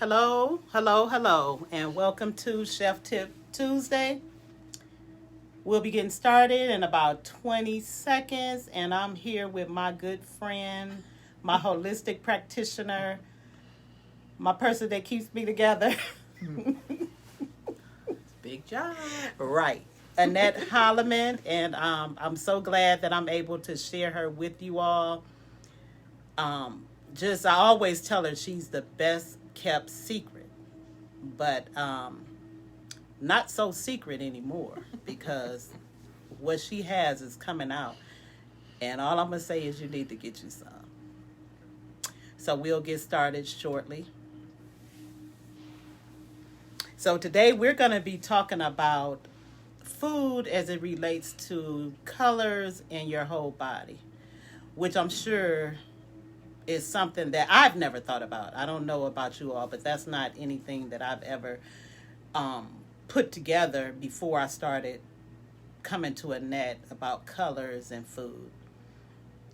Hello, hello, hello, and welcome to Chef Tip Tuesday. We'll be getting started in about 20 seconds, and I'm here with my good friend, my holistic practitioner, my person that keeps me together. Big job. Right. Annette Hollimon, and I'm so glad that I'm able to share her with you all. I always tell her she's the best kept secret, but not so secret anymore because what she has is coming out. And all I'm going to say is you need to get you some. So we'll get started shortly. So today we're going to be talking about food as it relates to colors in your whole body, which I'm sure is something that I've never thought about. I don't know about you all, but that's not anything that I've ever put together before I started coming to Annette about colors and food.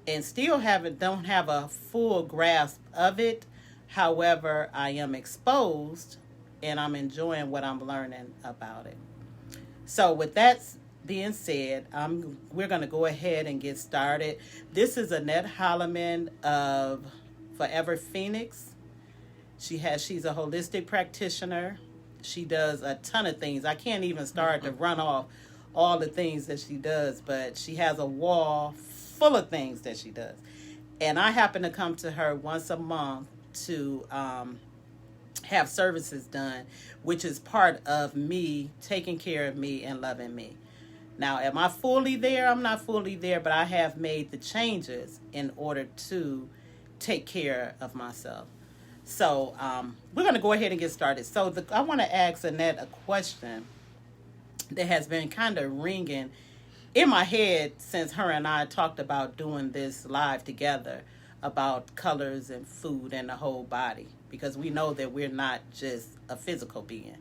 And still don't have a full grasp of it. However, I am exposed and I'm enjoying what I'm learning about it. So with that being said, we're going to go ahead and get started. This is Annette Hollimon of Forever Phoenix. She's a holistic practitioner. She does a ton of things. I can't even start to run off all the things that she does, but she has a wall full of things that she does. And I happen to come to her once a month to have services done, which is part of me taking care of me and loving me. Now, am I fully there? I'm not fully there, but I have made the changes in order to take care of myself. So we're going to go ahead and get started. So I want to ask Annette a question that has been kind of ringing in my head since her and I talked about doing this live together about colors and food and the whole body, because we know that we're not just a physical being.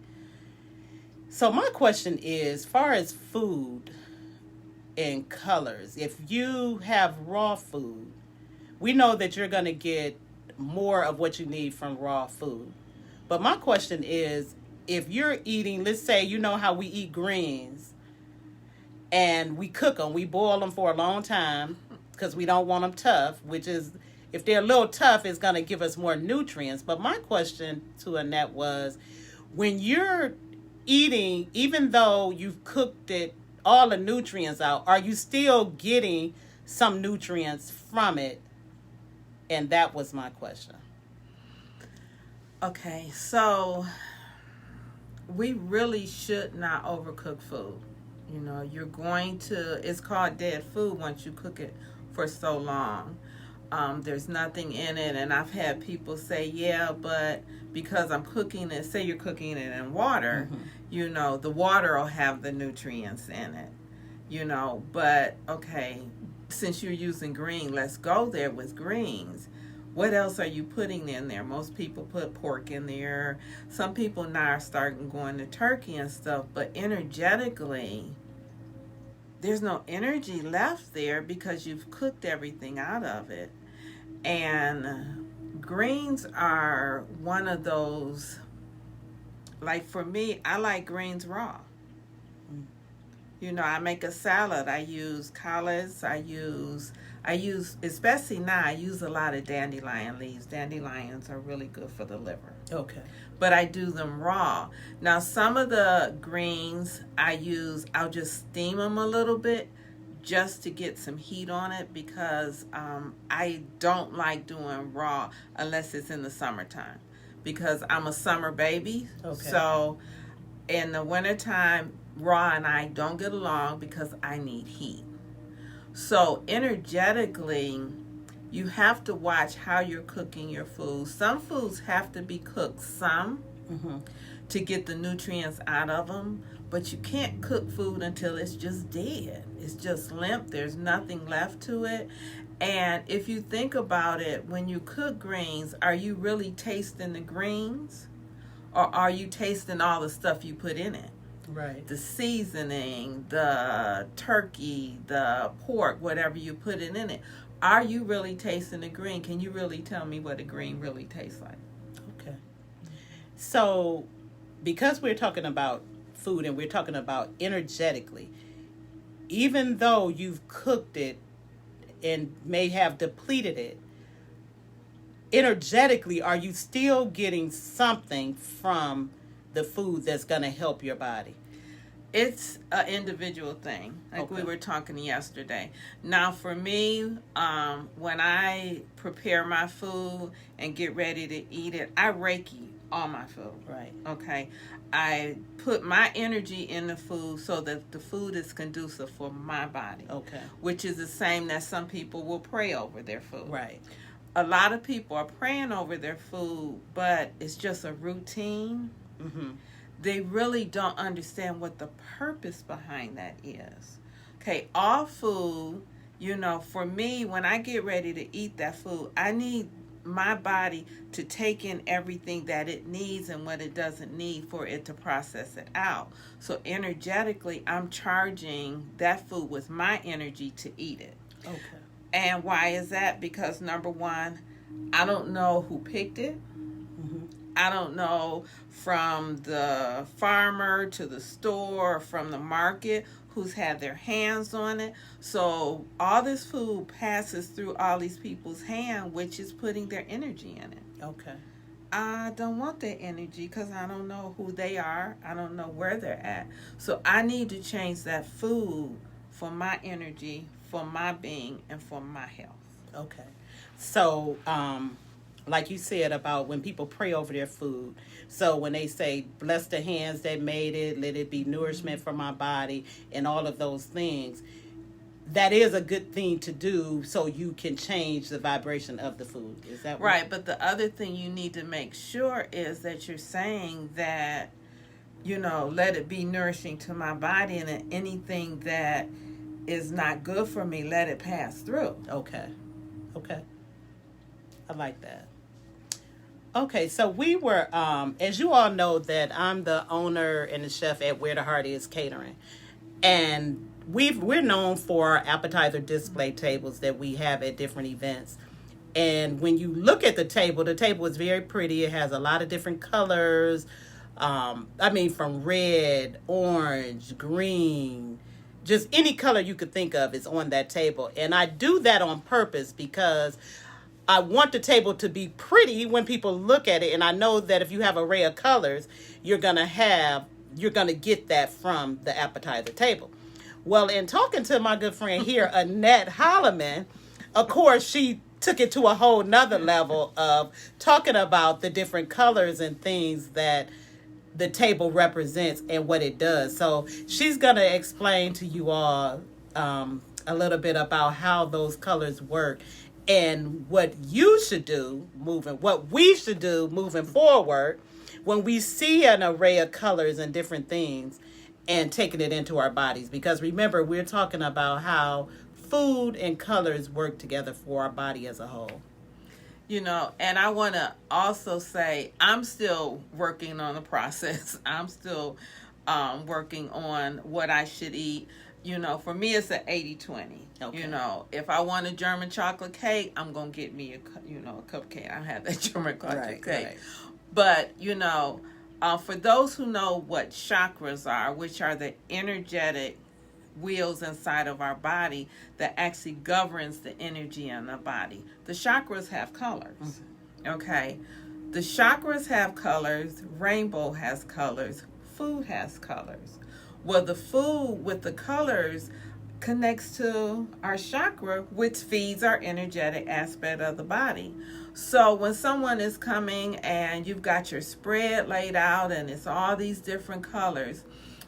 So my question is, as far as food and colors, if you have raw food, we know that you're going to get more of what you need from raw food. But my question is, if you're eating, let's say, you know how we eat greens and we cook them, we boil them for a long time because we don't want them tough, which is, if they're a little tough, it's going to give us more nutrients. But my question to Annette was, when you're eating, even though you've cooked it, all the nutrients out, are you still getting some nutrients from it? And that was my question. Okay, so we really should not overcook food. You know, it's called dead food once you cook it for so long. There's nothing in it, and I've had people say, yeah, but because I'm cooking it, say you're cooking it in water, the water will have the nutrients in it, but okay, since you're using green, let's go there with greens. What else are you putting in there? Most people put pork in there. Some people now are starting going to turkey and stuff, but energetically, there's no energy left there because you've cooked everything out of it. And greens are one of those, like for me, I like greens raw. I make a salad. I use collards. I use, especially now, I use a lot of dandelion leaves. Dandelions are really good for the liver. Okay. But I do them raw. Now, some of the greens I'll just steam them a little bit just to get some heat on it because I don't like doing raw unless it's in the summertime because I'm a summer baby. Okay. So in the wintertime, raw and I don't get along because I need heat. So energetically, you have to watch how you're cooking your food. Some foods have to be cooked to get the nutrients out of them, but you can't cook food until it's just dead. It's just limp. There's nothing left to it. And if you think about it, when you cook greens, are you really tasting the greens or are you tasting all the stuff you put in it? Right. The seasoning, the turkey, the pork, whatever you put in it. Are you really tasting the green? Can you really tell me what a green really tastes like? Okay. So, because we're talking about food and we're talking about energetically, even though you've cooked it and may have depleted it, energetically, are you still getting something from the food that's going to help your body? It's an individual thing, like we were talking yesterday. Now, for me, when I prepare my food and get ready to eat it, I Reiki all my food. Right. Okay. I put my energy in the food so that the food is conducive for my body. Okay. Which is the same that some people will pray over their food. Right. A lot of people are praying over their food, but it's just a routine. Mm-hmm. They really don't understand what the purpose behind that is. Okay, all food, for me, when I get ready to eat that food, I need my body to take in everything that it needs and what it doesn't need for it to process it out. So energetically, I'm charging that food with my energy to eat it. Okay. And why is that? Because number one, I don't know who picked it. Mm-hmm. I don't know from the farmer to the store, from the market, who's had their hands on it. So all this food passes through all these people's hand, which is putting their energy in it. Okay. I don't want that energy because I don't know who they are. I don't know where they're at. So I need to change that food for my energy, for my being, and for my health. Okay. So, like you said about when people pray over their food. So when they say, bless the hands that made it, let it be nourishment for my body, and all of those things, that is a good thing to do so you can change the vibration of the food. Is that right? But the other thing you need to make sure is that you're saying that, let it be nourishing to my body, and that anything that is not good for me, let it pass through. Okay. I like that. Okay, so we were, as you all know, that I'm the owner and the chef at Where the Heart Is Catering. And we're known for our appetizer display tables that we have at different events. And when you look at the table is very pretty. It has a lot of different colors. From red, orange, green, just any color you could think of is on that table. And I do that on purpose because I want the table to be pretty when people look at it. And I know that if you have an array of colors, you're going to get that from the appetizer table. Well, in talking to my good friend here, Annette Hollimon, of course, she took it to a whole nother level of talking about the different colors and things that the table represents and what it does. So she's going to explain to you all a little bit about how those colors work and what we should do moving forward when we see an array of colors and different things and taking it into our bodies. Because remember, we're talking about how food and colors work together for our body as a whole. And I want to also say I'm still working on the process. I'm still working on what I should eat. For me, it's an 80-20. Okay. If I want a German chocolate cake, I'm going to get me a cupcake. I have that German chocolate cake. Right. But, for those who know what chakras are, which are the energetic wheels inside of our body that actually governs the energy in the body. The chakras have colors. Mm-hmm. Okay. The chakras have colors. Rainbow has colors. Food has colors. Well, the food with the colors connects to our chakra, which feeds our energetic aspect of the body. So when someone is coming and you've got your spread laid out and it's all these different colors,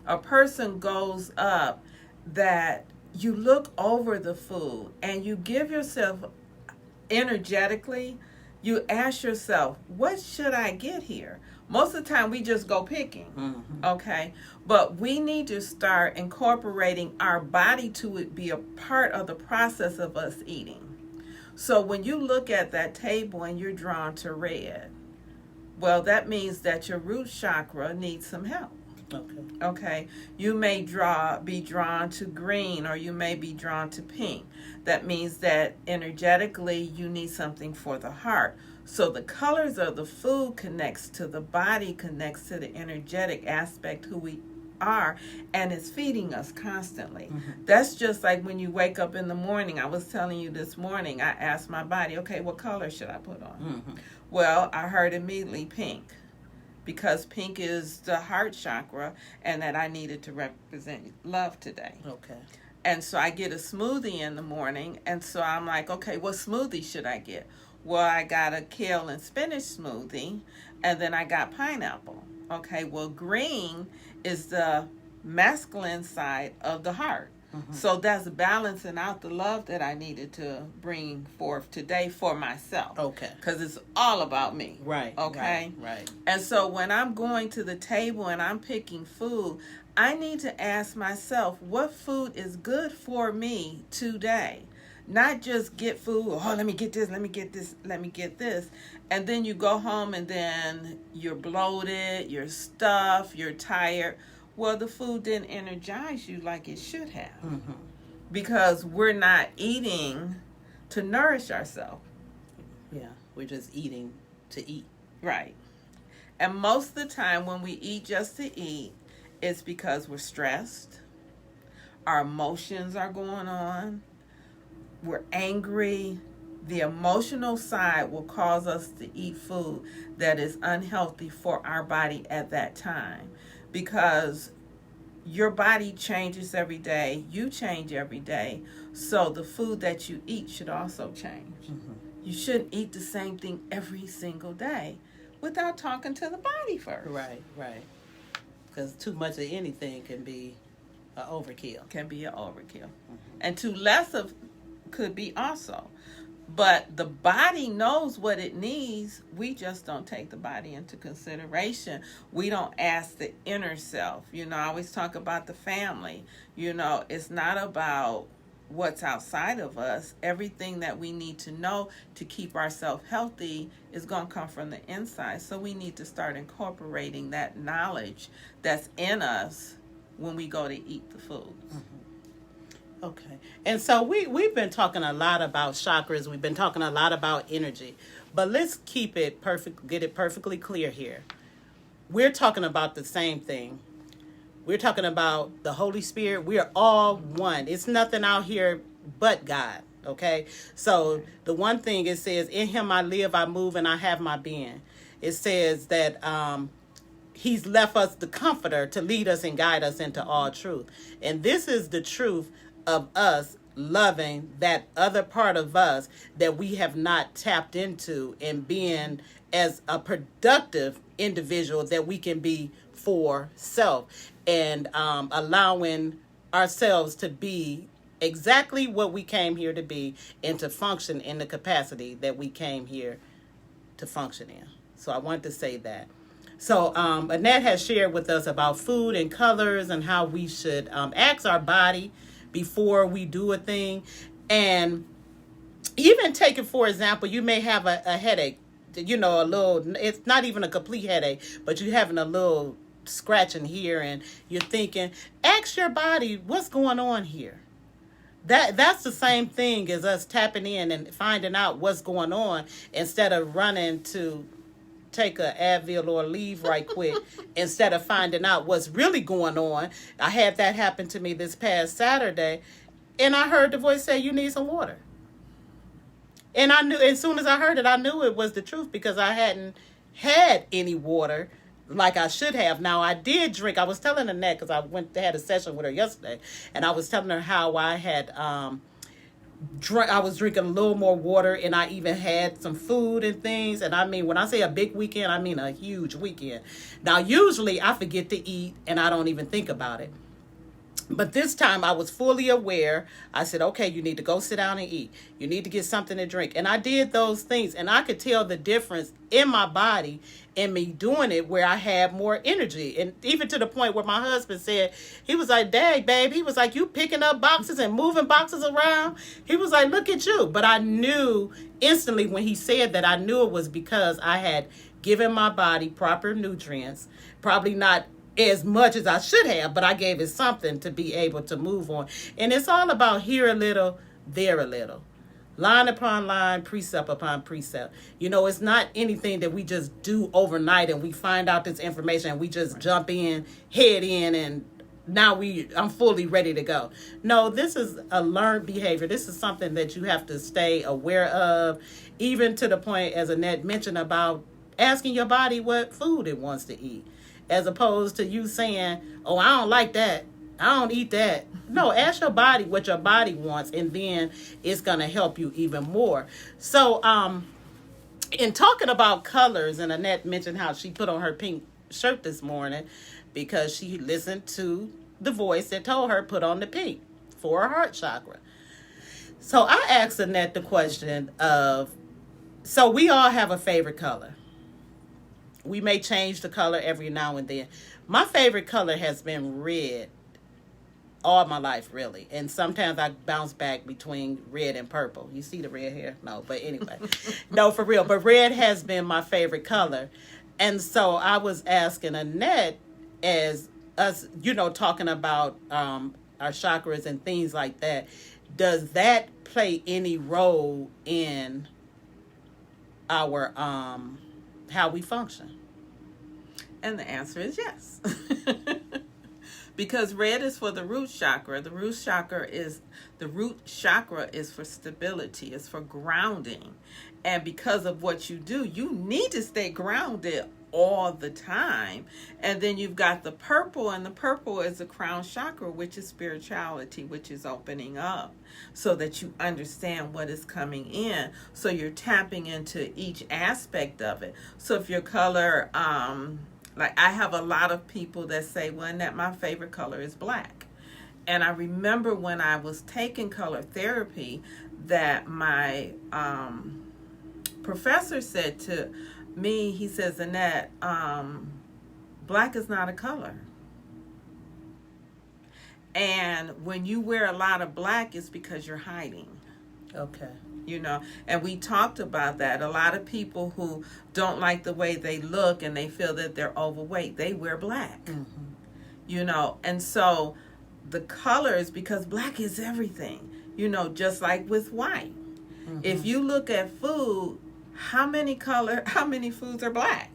a person goes up that you look over the food and you give yourself energetically, you ask yourself, what should I get here? Most of the time we just go picking, mm-hmm. Okay? But we need to start incorporating our body to it be a part of the process of us eating. So when you look at that table and you're drawn to red, well, that means that your root chakra needs some help. Okay. Okay, you may be drawn to green, or you may be drawn to pink. That means that energetically you need something for the heart. So the colors of the food connects to the body, connects to the energetic aspect who we are, and it's feeding us constantly. Mm-hmm. That's just like when you wake up in the morning. I was telling you this morning, I asked my body, okay, what color should I put on? Mm-hmm. Well, I heard immediately pink, because pink is the heart chakra, and that I needed to represent love today. Okay. And so I get a smoothie in the morning, and so I'm like, okay, what smoothie should I get? Well, I got a kale and spinach smoothie, and then I got pineapple. Okay, well, green is the masculine side of the heart. Mm-hmm. So that's balancing out the love that I needed to bring forth today for myself. Okay. Because it's all about me. Right. Okay. Right. And so when I'm going to the table and I'm picking food, I need to ask myself, what food is good for me today? Not just get food, oh, let me get this, let me get this, let me get this. And then you go home and then you're bloated, you're stuffed, you're tired. Well, the food didn't energize you like it should have. Mm-hmm. Because we're not eating to nourish ourselves. Yeah, we're just eating to eat. Right. And most of the time when we eat just to eat, it's because we're stressed, our emotions are going on, we're angry. The emotional side will cause us to eat food that is unhealthy for our body at that time, because your body changes every day, you change every day, so the food that you eat should also change. Mm-hmm. You shouldn't eat the same thing every single day without talking to the body first. Right. Because too much of anything can be an overkill. Mm-hmm. And too less of could be also. But the body knows what it needs. We just don't take the body into consideration. We don't ask the inner self. I always talk about the family. It's not about what's outside of us. Everything that we need to know to keep ourselves healthy is going to come from the inside. So we need to start incorporating that knowledge that's in us when we go to eat the food. Mm-hmm. Okay. And so we've been talking a lot about chakras. We've been talking a lot about energy. But let's keep it get it perfectly clear here. We're talking about the same thing. We're talking about the Holy Spirit. We are all one. It's nothing out here but God. Okay? So the one thing it says, in him I live, I move, and I have my being. It says that he's left us the comforter to lead us and guide us into all truth. And this is the truth of us loving that other part of us that we have not tapped into, and being as a productive individual that we can be for self, and allowing ourselves to be exactly what we came here to be, and to function in the capacity that we came here to function in. So I want to say that. So Annette has shared with us about food and colors, and how we should ask our body before we do a thing. And even take it for example, you may have a headache, a little, it's not even a complete headache, but you're having a little scratching here, and you're thinking, ask your body, what's going on here? That's the same thing as us tapping in and finding out what's going on, instead of running to take a Advil or leave right quick instead of finding out what's really going on. I had that happen to me this past Saturday, and I heard the voice say, you need some water. And I knew, as soon as I heard it, I knew it was the truth, because I hadn't had any water like I should have. Now, I did drink. I was telling Annette, because I had a session with her yesterday, and I was telling her how I had I was drinking a little more water, and I even had some food and things. And I mean, when I say a big weekend, I mean a huge weekend. Now, usually I forget to eat and I don't even think about it. But this time I was fully aware. I said, okay, you need to go sit down and eat. You need to get something to drink. And I did those things, and I could tell the difference in my body in me doing it, where I had more energy. And even to the point where my husband said, he was like, dang, babe, he was like, you picking up boxes and moving boxes around? He was like, look at you. But I knew instantly when he said that, I knew it was because I had given my body proper nutrients, probably not as much as I should have, but I gave it something to be able to move on. And it's all about here a little, there a little. Line upon line, precept upon precept. It's not anything that we just do overnight and we find out this information and we just jump in, head in, and now I'm fully ready to go. No, this is a learned behavior. This is something that you have to stay aware of, even to the point, as Annette mentioned, about asking your body what food it wants to eat, as opposed to you saying, oh, I don't like that, I don't eat that. No, ask your body what your body wants, and then it's going to help you even more. So in talking about colors, and Annette mentioned how she put on her pink shirt this morning because she listened to the voice that told her put on the pink for her heart chakra. So I asked Annette the question of, so we all have a favorite color. We may change the color every now and then. My favorite color has been red all my life, really. And sometimes I bounce back between red and purple. You see the red here? No, but anyway. No, for real. But red has been my favorite color. And so I was asking Annette, as us, talking about our chakras and things like that, does that play any role in our how we function? And the answer is yes. Because red is for the root chakra. The root chakra is for stability. It's for grounding. And because of what you do, you need to stay grounded all the time. And then you've got the purple, and the purple is the crown chakra, which is spirituality, which is opening up so that you understand what is coming in. So you're tapping into each aspect of it. So if your color, like I have a lot of people that say, well, Annette, my favorite color is black. And I remember when I was taking color therapy that my professor said to me, he says, Annette, black is not a color. And when you wear a lot of black, it's because you're hiding. Okay. And we talked about that. A lot of people who don't like the way they look and they feel that they're overweight, they wear black. Mm-hmm. And so the colors, because black is everything, just like with white. Mm-hmm. If you look at food, how many foods are black?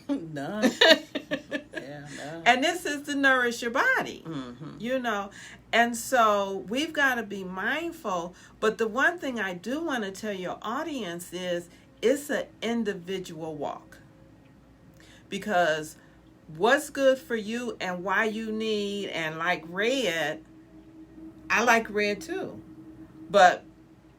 None. Yeah, none. And this is to nourish your body, And so we've got to be mindful. But the one thing I do want to tell your audience is it's an individual walk. Because what's good for you and why you need, and like red, I like red too. But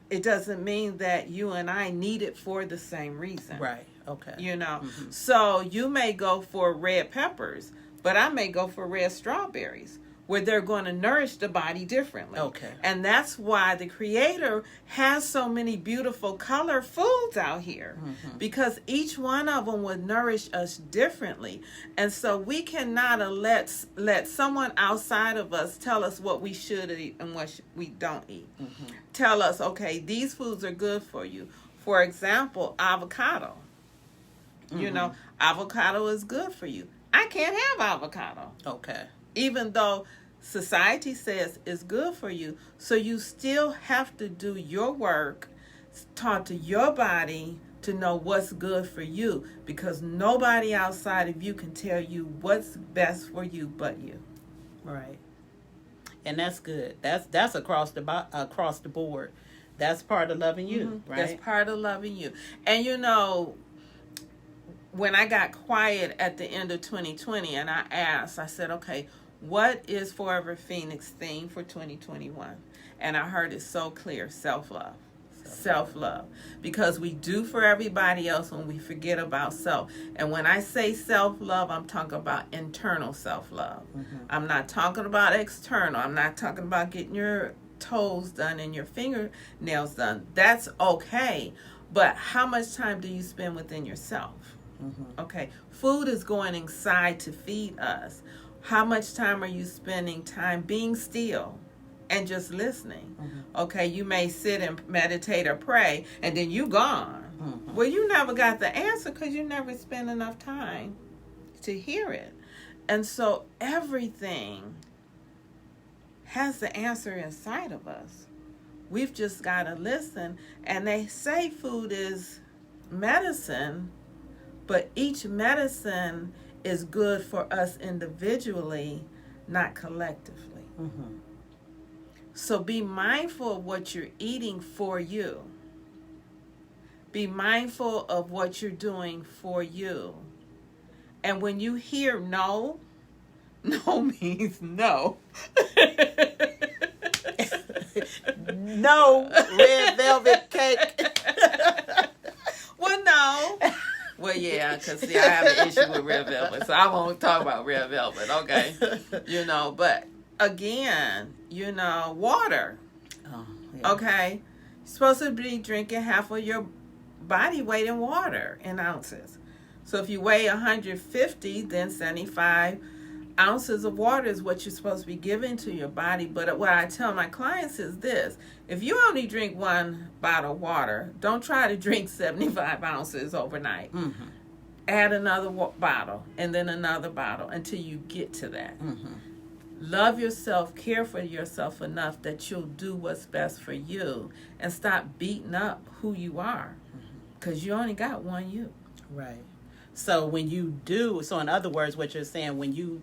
it doesn't mean that you and I need it for the same reason. Right. Okay. Mm-hmm. So you may go for red peppers, but I may go for red strawberries, where they're going to nourish the body differently. Okay. And that's why the Creator has so many beautiful color foods out here, because each one of them would nourish us differently. And so we cannot let someone outside of us tell us what we should eat and what we don't eat. Mm-hmm. Tell us, okay, these foods are good for you. For example, avocado. Avocado is good for you. I can't have avocado. Okay. Even though society says it's good for you. So you still have to do your work, talk to your body to know what's good for you, because nobody outside of you can tell you what's best for you but you. Right. And that's good. That's across the board. That's part of loving you, right? That's part of loving you. And when I got quiet at the end of 2020 and I said, okay, what is Forever Phoenix theme for 2021? And I heard it so clear: self-love. Self-love. Because we do for everybody else when we forget about self. And when I say self-love, I'm talking about internal self-love. Mm-hmm. I'm not talking about external. I'm not talking about getting your toes done and your fingernails done. That's okay. But how much time do you spend within yourself? Mm-hmm. Okay. Food is going inside to feed us. How much time are you spending time being still and just listening? Mm-hmm. Okay, you may sit and meditate or pray, and then you gone. Mm-hmm. Well, you never got the answer because you never spent enough time to hear it. And so everything has the answer inside of us. We've just got to listen. And they say food is medicine, but each medicine is good for us individually, not collectively. Mm-hmm. So be mindful of what you're eating for you. Be mindful of what you're doing for you. And when you hear no, no means no. No red velvet cake. Well, no. Well, yeah, because see, I have an issue with red velvet, so I won't talk about red velvet, okay? But again, water. Oh, yeah. Okay? You're supposed to be drinking half of your body weight in water in ounces. So if you weigh 150, then 75 ounces of water is what you're supposed to be giving to your body. But what I tell my clients is this: if you only drink one bottle of water, don't try to drink 75 ounces overnight. Mm-hmm. Add another bottle and then another bottle until you get to that. Mm-hmm. Love yourself, care for yourself enough that you'll do what's best for you and stop beating up who you are, because you only got one you. Right. So when you do, so in other words, what you're saying, when you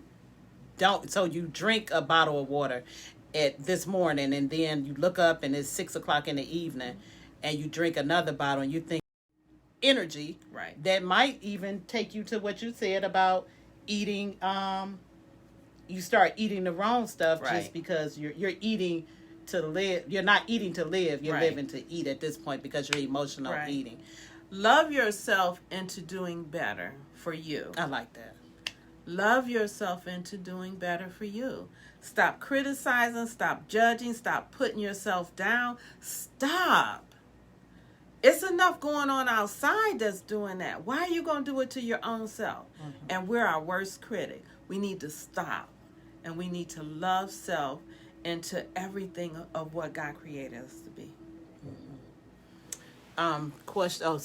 don't, so you drink a bottle of water at this morning, and then you look up and it's 6 o'clock in the evening, and you drink another bottle, and you think energy, Right. that might even take you to what you said about eating. You start eating the wrong stuff, Right. just because you're eating to live. You're not eating to live. You're Right. living to eat at this point, because you're emotional Right. eating. Love yourself into doing better for you. I like that. Love yourself into doing better for you. Stop criticizing, stop judging, stop putting yourself down. Stop. It's enough going on outside that's doing that. Why are you going to do it to your own self? Mm-hmm. And we're our worst critic. We need to stop. And we need to love self into everything of what God created us to be. Question. Oh,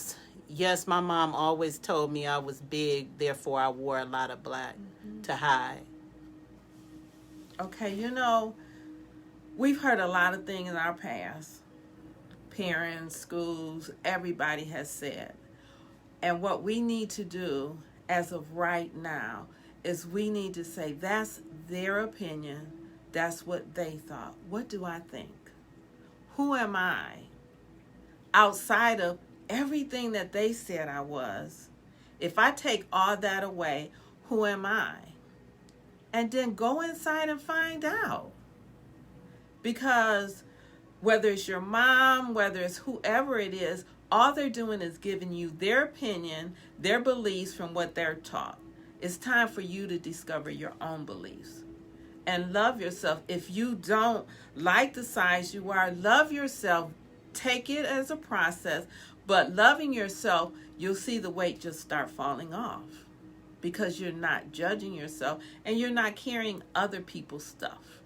yes, my mom always told me I was big, therefore I wore a lot of black to hide. Okay, we've heard a lot of things in our past. Parents, schools, everybody has said. And what we need to do as of right now is we need to say, that's their opinion. That's what they thought. What do I think? Who am I? Outside of everything that they said I was, if I take all that away, who am I? And then go inside and find out. Because whether it's your mom, whether it's whoever it is, all they're doing is giving you their opinion, their beliefs from what they're taught. It's time for you to discover your own beliefs. And love yourself. If you don't like the size you are, love yourself. Take it as a process. But loving yourself, you'll see the weight just start falling off. Because you're not judging yourself and you're not carrying other people's stuff.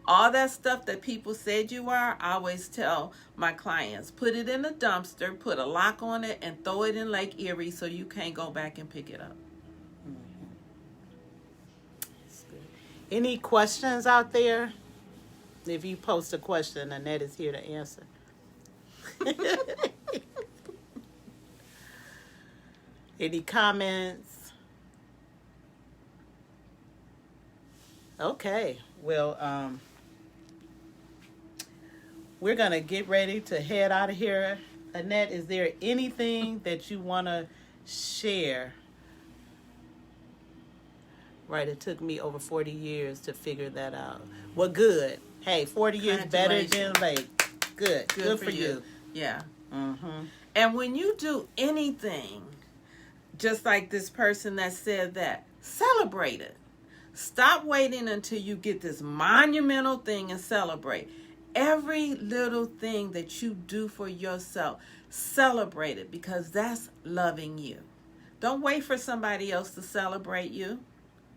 All that stuff that people said you are, I always tell my clients, put it in a dumpster, put a lock on it, and throw it in Lake Erie so you can't go back and pick it up. Any questions out there? If you post a question, Annette is here to answer. Any comments? Okay. Well, we're going to get ready to head out of here. Annette, is there anything that you want to share? Right, it took me over 40 years to figure that out. Well, good. Hey, 40 years better than late. Good. Good for you. Yeah. Mm-hmm. And when you do anything, just like this person that said that, celebrate it. Stop waiting until you get this monumental thing and celebrate. Every little thing that you do for yourself, celebrate it, because that's loving you. Don't wait for somebody else to celebrate you,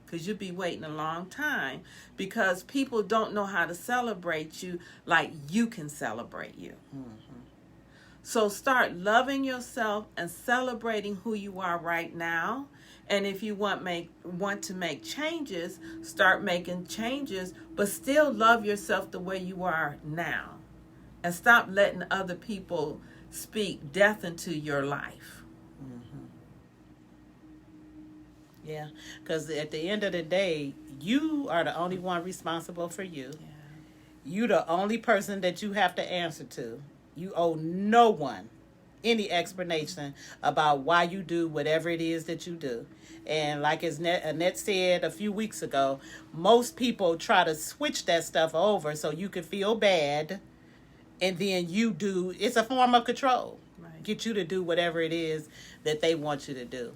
because you'll be waiting a long time, because people don't know how to celebrate you like you can celebrate you. Mm-hmm. So start loving yourself and celebrating who you are right now, And if you want to make changes, start making changes, but still love yourself the way you are now. And stop letting other people speak death into your life. Mm-hmm. Yeah, because at the end of the day, you are the only one responsible for you. Yeah. You the only person that you have to answer to. You owe no one any explanation about why you do whatever it is that you do. And like as Annette said a few weeks ago, most people try to switch that stuff over so you can feel bad, and then you do. It's a form of control. Right. Get you to do whatever it is that they want you to do.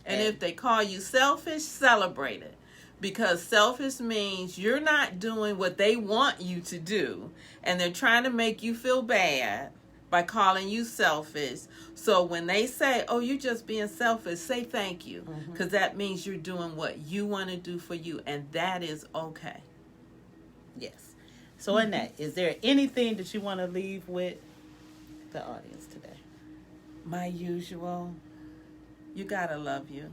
And if they call you selfish, celebrate it. Because selfish means you're not doing what they want you to do, and they're trying to make you feel bad by calling you selfish. So when they say, oh, you're just being selfish, say thank you. Because that means you're doing what you want to do for you, and that is okay. Yes. So Annette, is there anything that you want to leave with the audience today? My usual, you got to love you.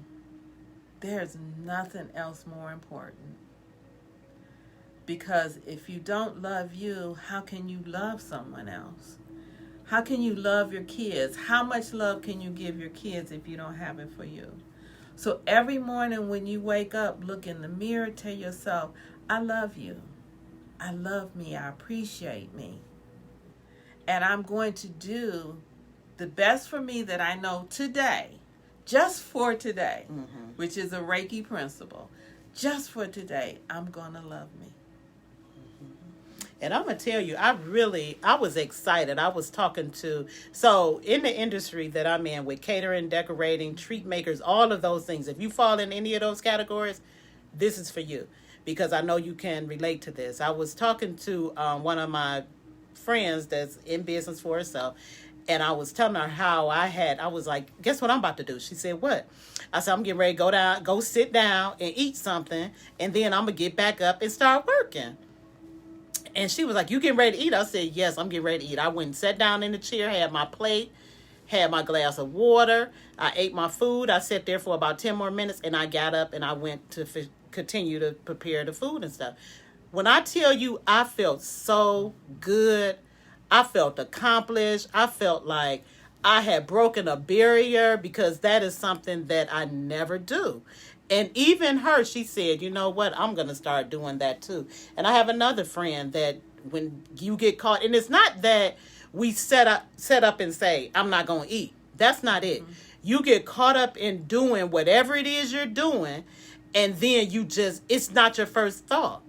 There's nothing else more important. Because if you don't love you, how can you love someone else? How can you love your kids? How much love can you give your kids if you don't have it for you? So every morning when you wake up, look in the mirror, tell yourself, I love you. I love me. I appreciate me. And I'm going to do the best for me that I know today, just for today, which is a Reiki principle. Just for today, I'm going to love me. And I'm going to tell you, I was excited. I was talking so in the industry that I'm in with catering, decorating, treat makers, all of those things, if you fall in any of those categories, this is for you. Because I know you can relate to this. I was talking to one of my friends that's in business for herself. And I was telling her how I was like, guess what I'm about to do? She said, what? I said, I'm getting ready to go sit down and eat something. And then I'm going to get back up and start working. And she was like, you getting ready to eat? I said, yes, I'm getting ready to eat. I went and sat down in the chair, had my plate, had my glass of water. I ate my food. I sat there for about 10 more minutes, and I got up and I went to continue to prepare the food and stuff. When I tell you, I felt so good. I felt accomplished. I felt like I had broken a barrier, because that is something that I never do. And even her, she said, you know what, I'm going to start doing that too. And I have another friend that when you get caught, and it's not that we set up and say, I'm not going to eat. That's not it. You get caught up in doing whatever it is you're doing, and then it's not your first thought.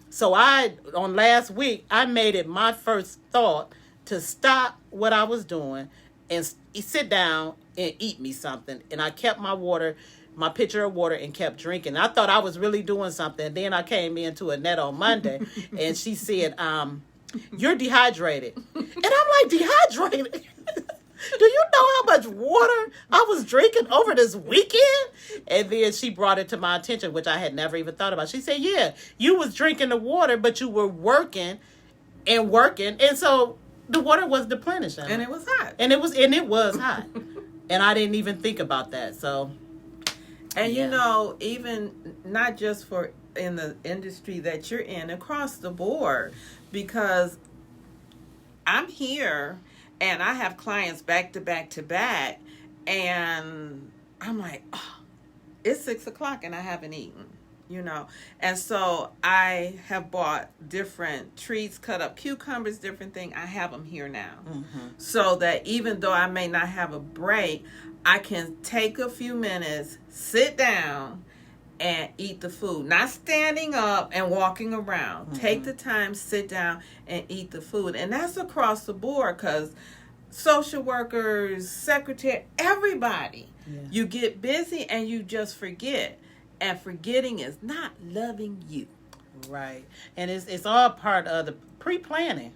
So on last week, I made it my first thought to stop what I was doing and sit down and eat me something. And I kept my pitcher of water, and kept drinking. I thought I was really doing something. Then I came into Annette on Monday, and she said, you're dehydrated. And I'm like, dehydrated? Do you know how much water I was drinking over this weekend? And then she brought it to my attention, which I had never even thought about. She said, yeah, you was drinking the water, but you were working. And so the water was depleting. And it was hot. And it was hot. And I didn't even think about that. So, and you know, even not just for in the industry that you're in, across the board, because I'm here and I have clients back to back to back, and I'm like, oh, it's 6:00 and I haven't eaten, you know. And so I have bought different treats, cut up cucumbers, different things. I have them here now. So that even though I may not have a break, I can take a few minutes, sit down, and eat the food. Not standing up and walking around. Take the time, sit down, and eat the food. And that's across the board, because social workers, secretary, everybody. Yeah. You get busy and you just forget. And forgetting is not loving you. Right. And it's all part of the pre-planning.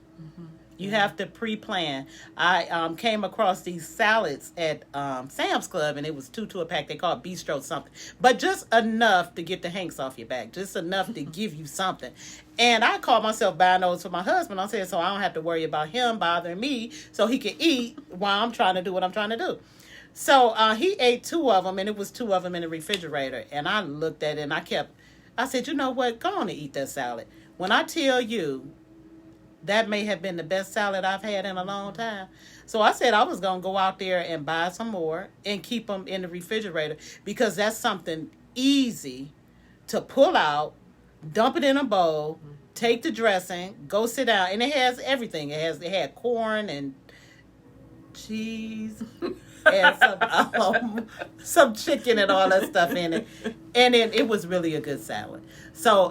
You have to pre-plan. I came across these salads at Sam's Club, and it was 2 to a pack. They call it bistro something, but just enough to get the hanks off your back, just enough to give you something. And I called myself buying those for my husband. I said, so I don't have to worry about him bothering me, so he can eat while I'm trying to do what I'm trying to do. So he ate 2 of them, and it was 2 of them in the refrigerator. And I looked at it, and I said, you know what? Go on and eat that salad. When I tell you, that may have been the best salad I've had in a long time. So I said I was going to go out there and buy some more and keep them in the refrigerator, because that's something easy to pull out, dump it in a bowl, take the dressing, go sit down. And it has everything. It had corn and cheese and some chicken and all that stuff in it. And it was really a good salad. So,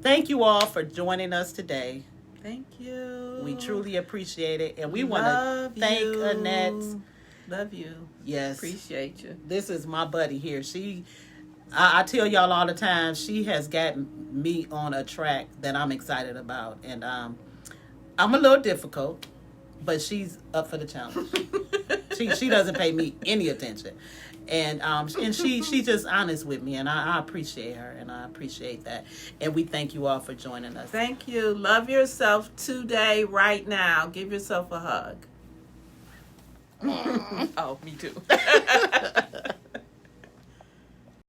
thank you all for joining us today. Thank you. We truly appreciate it. And we want to thank Annette. Love you. Yes. Appreciate you. This is my buddy here. I tell y'all all the time, she has gotten me on a track that I'm excited about. And I'm a little difficult, but she's up for the challenge. She doesn't pay me any attention. And she's just honest with me, and I appreciate her, and I appreciate that. And we thank you all for joining us. Thank you. Love yourself today, right now. Give yourself a hug. Oh, me too.